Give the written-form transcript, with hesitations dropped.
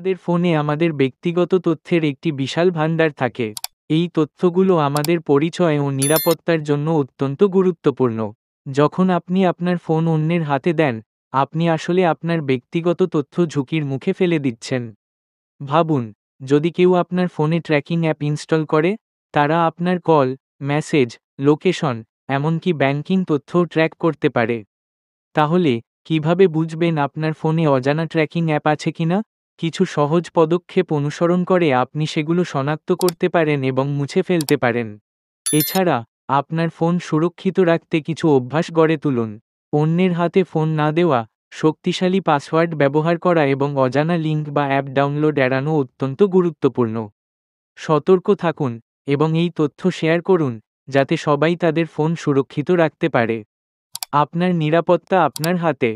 আমাদের ফোনে আমাদের ব্যক্তিগত তথ্যের একটি বিশাল ভান্ডার থাকে। এই তথ্যগুলো আমাদের পরিচয় ও নিরাপত্তার জন্য অত্যন্ত গুরুত্বপূর্ণ। যখন আপনি আপনার ফোন অন্যের হাতে দেন, আপনি আসলে আপনার ব্যক্তিগত তথ্য ঝুঁকির মুখে ফেলে দিচ্ছেন। ভাবুন, যদি কেউ আপনার ফোনে ট্র্যাকিং অ্যাপ ইনস্টল করে, তারা আপনার কল, মেসেজ, লোকেশন, এমনকি ব্যাংকিং তথ্যও ট্র্যাক করতে পারে। তাহলে কিভাবে বুঝবেন আপনার ফোনে অজানা ট্র্যাকিং অ্যাপ আছে কিনা? কিছু সহজ পদক্ষেপ অনুসরণ করে আপনি সেগুলো শনাক্ত করতে পারেন এবং মুছে ফেলতে পারেন। এছাড়া, আপনার ফোন সুরক্ষিত রাখতে কিছু অভ্যাস গড়ে তুলুন। অন্যের হাতে ফোন না দেওয়া, শক্তিশালী পাসওয়ার্ড ব্যবহার করা এবং অজানা লিঙ্ক বা অ্যাপ ডাউনলোড এড়ানো অত্যন্ত গুরুত্বপূর্ণ। সতর্ক থাকুন এবং এই তথ্য শেয়ার করুন, যাতে সবাই তাদের ফোন সুরক্ষিত রাখতে পারে। আপনার নিরাপত্তা আপনার হাতে।